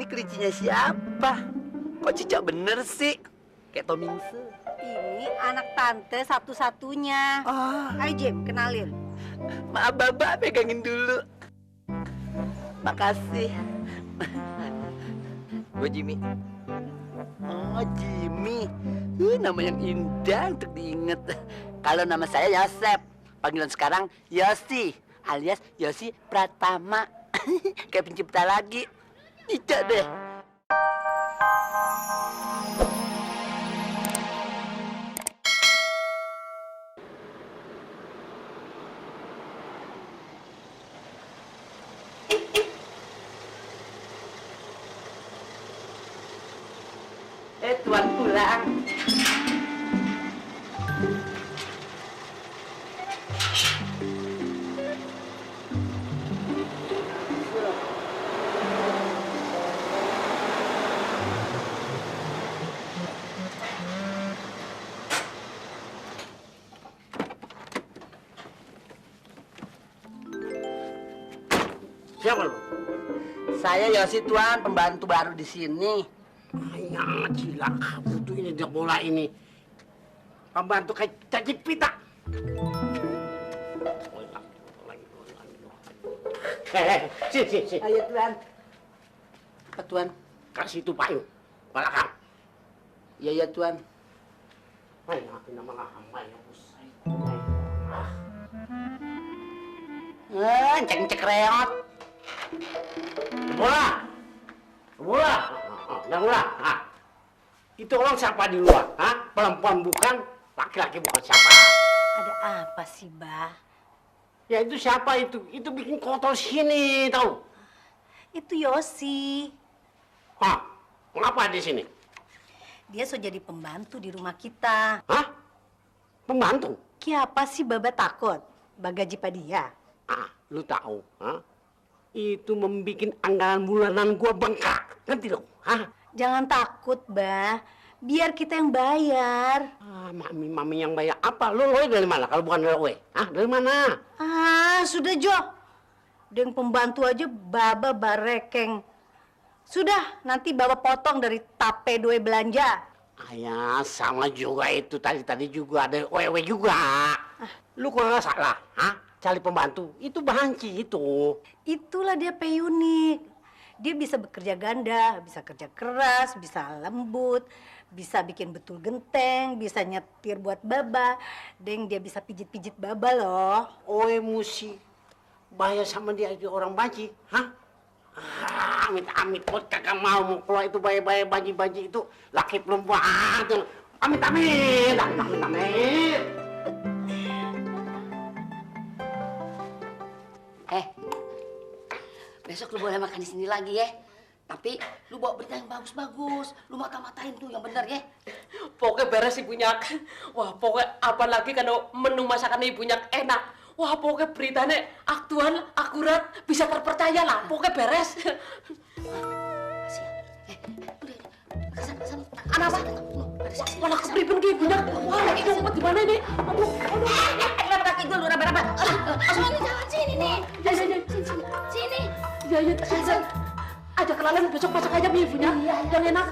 kelicinya siapa? Kok cicak bener sih? Kayak Tomingse. Ini anak tante satu-satunya. Oh, Ayo Jim, kenalin. maaf Bapak, pegangin dulu. Makasih. Gue Jimmy. Oh, Jimmy. Nama yang indah untuk diinget. Kalau nama saya Yosep. Panggilan sekarang Yosi, alias Yosi Pratama. Kayak pencipta lagi. Tidak deh. Tuan pulang. Siapa lu? Saya Yosi Tuan, pembantu baru di sini. Ayah, gila kamu tuh ini dia bola ini. Pembantu kayak caci pita. Si. Ayo Tuan. Apa Tuan? Kasih itu payung. Balakang. Iya Tuan. Ayah, nama hamba ya usai. Cek reot. Bola. Udah mulai. Itu orang siapa di luar? Perempuan bukan, laki-laki bukan siapa? Ada apa sih, Bah? Ya itu siapa itu? Itu bikin kotor sini, tahu? Itu Yosi. Mengapa di sini? Dia so jadi pembantu di rumah kita. Pembantu? Kiapa sih Baba takut? Bagaji pa dia. Lu tahu, itu membikin anggaran bulanan gua bengkak. Ngerti dong? Jangan takut, Bah. Biar kita yang bayar. Mami yang bayar apa? Lu dari mana kalau bukan dari gue? Dari mana? Sudah Jo. Dengan pembantu aja Baba barekeng. Sudah, nanti Baba potong dari tape dua belanja. Ya, sama juga itu. Tadi juga ada wewe juga. Lu kok nggak salah, cari pembantu. Itu banci itu. Itulah dia peyunik. Dia bisa bekerja ganda, bisa kerja keras, bisa lembut, bisa bikin betul genteng, bisa nyetir buat Baba. Deng, dia bisa pijit-pijit Baba loh. Musi bayar sama dia itu orang banci, amit-amit, kok kagak mau keluar itu bayar banci itu laki perempuan tuh. Amit-amit. Besok lu boleh makan di sini lagi ya. Tapi lu bawa berita yang bagus-bagus. Lu mata-matain tuh yang bener ya. Pokoknya beres ibunya. Wah, pokoknya apa lagi kalau menu masakan ibunya enak. Wah, pokoknya beritanya aktual, akurat, bisa terpercaya lah. Pokoknya beres. Kesana. Anak apa? Malah kepriben ke ibunya. Wah, lagi ngumpet di mana ini? Aduh. Raba kaki gue lu, raba. Sini, jangan sini nih. Sini. Ya, ada kenalan besok masak aja ibunya. Yang enak.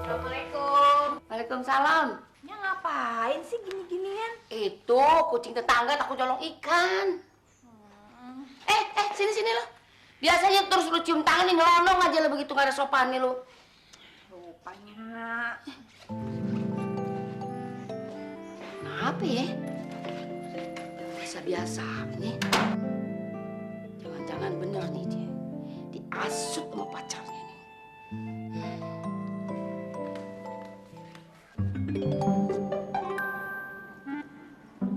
Assalamualaikum. Waalaikumsalam. Ya ngapain sih gini-ginian? Itu kucing tetangga takut colong ikan. Sini lo. Biasanya terus lu cium tangan nih, nyelonong aja lo begitu gak ada sopan nih lu. Rupanya. Kenapa ya? Biasa nih. Jangan-jangan bener nih dia. Diasut sama pacarnya nih.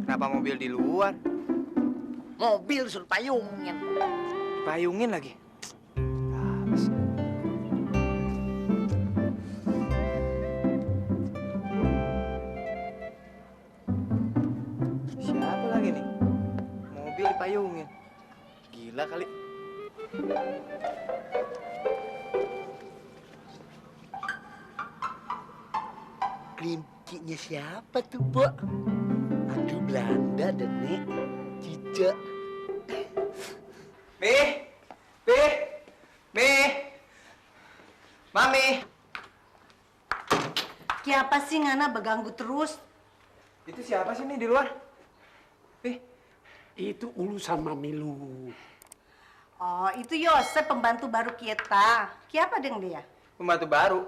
Kenapa mobil di luar? Mobil suruh payungin. Payungin lagi. Apa sih? Siapa lagi nih? Mobil dipayungin. Gila kali. Kelincinya siapa tuh, Bo? Aduh, Belanda deh, nih. Cicak. Nih, Pi! Mi! Mami! Kenapa sih Ngana beganggu terus? Itu siapa sih nih di luar? Pi! Itu urusan mami lu. Oh, itu Yosep pembantu baru kita. Kenapa deng dia? Pembantu baru?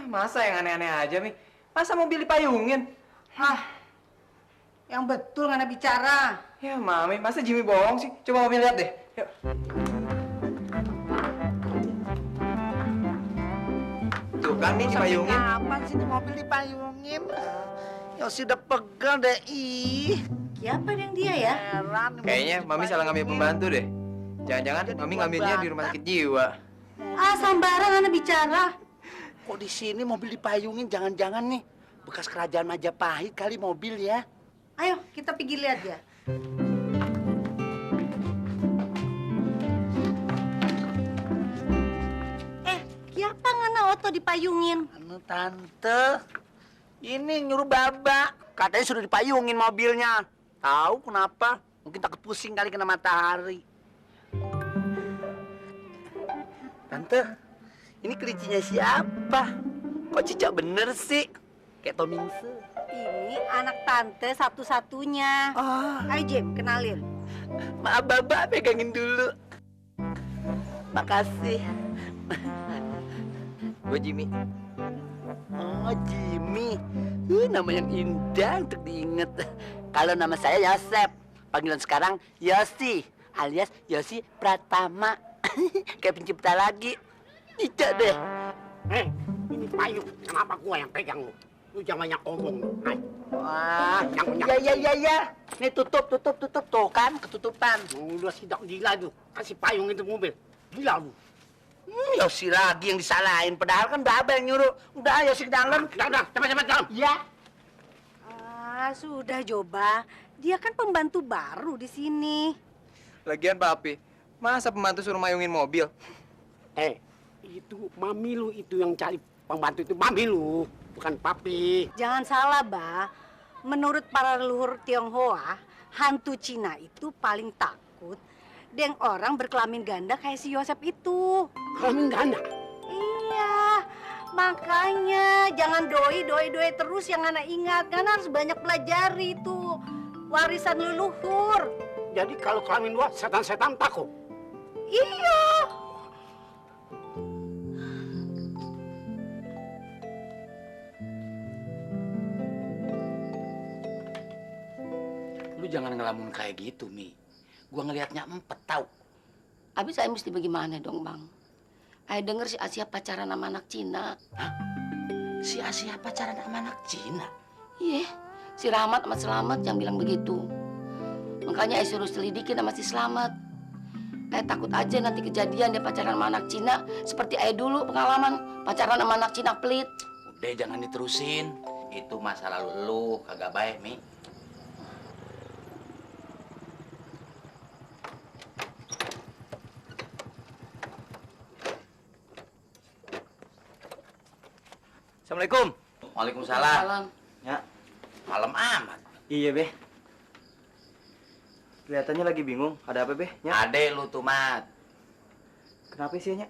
Masa yang aneh-aneh aja, Mi? Masa mobil dipayungin? Hah, yang betul Ngana bicara. Ya, Mami, masa Jimmy bohong sih? Coba Mami lihat deh. Yuk. Tuh kan, Mi, dipayungin. Kapan sih ini mobil dipayungin? Yosi udah pegel deh, ih. Kenapa deng dia ya? Heran. Kayaknya Mami salah ngambil pembantu deh. Jangan-jangan Mami ngambilnya di rumah sakit jiwa. Ah, sambaran Ngana bicara. Kok di sini mobil dipayungin? Jangan-jangan nih bekas kerajaan Majapahit kali mobil ya. Ayo, kita pergi lihat ya. Kenapa Ngana oto dipayungin? Anu tante, ini nyuruh Baba. Katanya sudah dipayungin mobilnya. Tahu kenapa? Mungkin takut pusing kali kena matahari. Tante, ini kelicinya siapa? Kok cicak bener sih? Kayak Tomingse. Ini anak tante satu-satunya. Oh, Ayo Jim, kenalin. maaf Baba, pegangin dulu. Makasih. Gue Jimmy. Oh, Jimmy. Nama yang indah untuk diinget. Kalau nama saya Yosep. Panggilan sekarang Yosi, alias Yosi Pratama. Kayak pencipta lagi. Tidak deh. Ini payung. Kenapa gua yang pegang lu? Lu jangan banyak omong. Hai. Wah, iya. Nih tutup. Tuh kan, ketutupan. Lu udah sidak gila tuh. Kasih payung itu mobil. Gila lu. Yosi lagi yang disalahin. Padahal kan Baba yang nyuruh. Udah, Yosi ke dalam. Udah, cepat dalam. Ya. Ah, sudah Joba. Dia kan pembantu baru di sini. Lagian Papi, masa pembantu suruh mayungin mobil? Itu mami lu itu yang cari pembantu itu mami lu, bukan papi. Jangan salah, Ba. Menurut para leluhur Tionghoa, hantu Cina itu paling takut dengan orang berkelamin ganda kayak si Yosep itu. Kelamin ganda. Iya, makanya jangan doi terus yang Ngana ingat. Ngana harus banyak pelajari itu warisan leluhur. Jadi kalau kelamin dua, setan-setan takut. Iya. Lu jangan ngelamun kayak gitu, Mi. Gua ngelihatnya empet tau. Habis saya mesti bagaimana dong, Bang? Saya denger si Asia pacaran sama anak Cina. Hah? Si Asia pacaran sama anak Cina? Iya, si Rahmat sama Selamat yang bilang begitu. Makanya saya suruh selidikin sama si Selamat. Saya takut aja nanti kejadian dia pacaran sama anak Cina seperti saya dulu pengalaman pacaran sama anak Cina pelit. Udah jangan diterusin. Itu masa lalu lu kagak baik, Mi. Assalamualaikum. Waalaikumsalam. Salam. Ya. Malam amat. Iya, Be. Kelihatannya lagi bingung. Ada apa, Be? Ya. Ade lu tuh, Mat. Kenapa sih, Nya?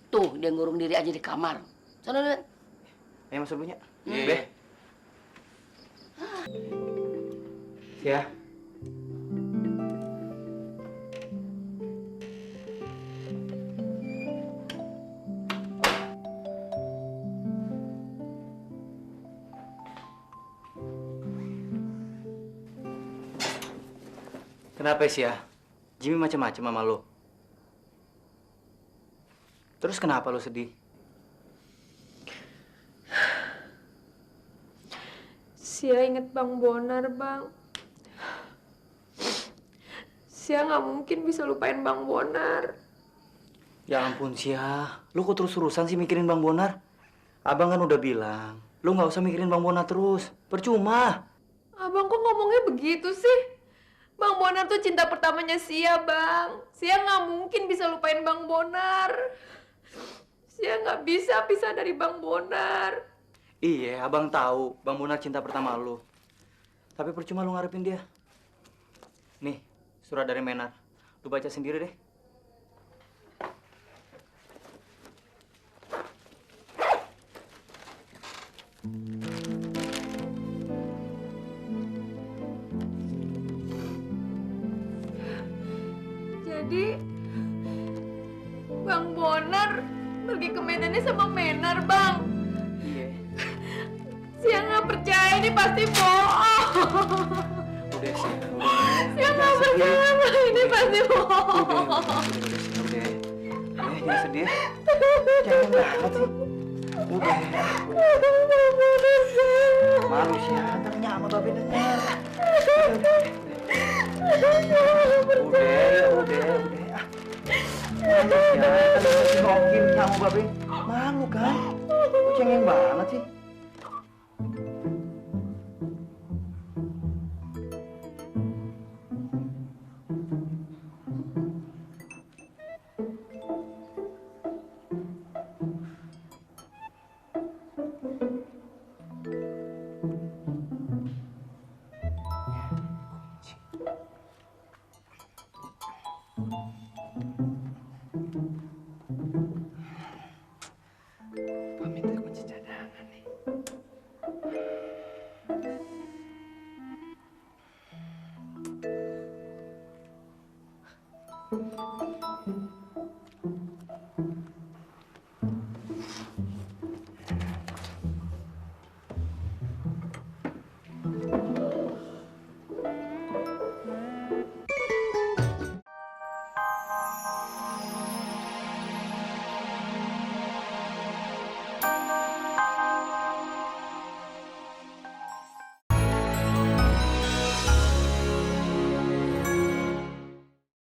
Tuh, dia ngurung diri aja di kamar. Sana lihat. Ayo masuk dulu, Nya. Iya. Be. Ya. Kenapa sih ya? Jimmy macam-macam sama lo. Terus kenapa lo sedih? Sia inget Bang Bonar, Bang. Sia nggak mungkin bisa lupain Bang Bonar. Ya ampun, Sia. Lu kok terus-terusan sih mikirin Bang Bonar? Abang kan udah bilang, lu nggak usah mikirin Bang Bonar terus. Percuma. Abang kok ngomongnya begitu sih? Bang Bonar tuh cinta pertamanya Sia, Bang. Sia nggak mungkin bisa lupain Bang Bonar. Sia nggak bisa pisah dari Bang Bonar. Iya, abang tahu Bang Bonar cinta pertama lu. Tapi percuma lu ngarepin dia. Nih, surat dari Menar. Lu baca sendiri deh. Jadi Bang Bonar pergi ke Medannya sama Menar, Bang. Iya. Sia nggak percaya, ini pasti bohong. Udah sih. Sia nggak percaya, Bang, ini pasti bohong. Udah. Jangan sedih. Jangan banget sih. Udah. Malu sih, antarnya sama babe denger. Udah. Ah. Malu sih, kan masih ngokin sama babe. Malu kan? Kok cengeng banget sih? Minta kunci cadangan nih.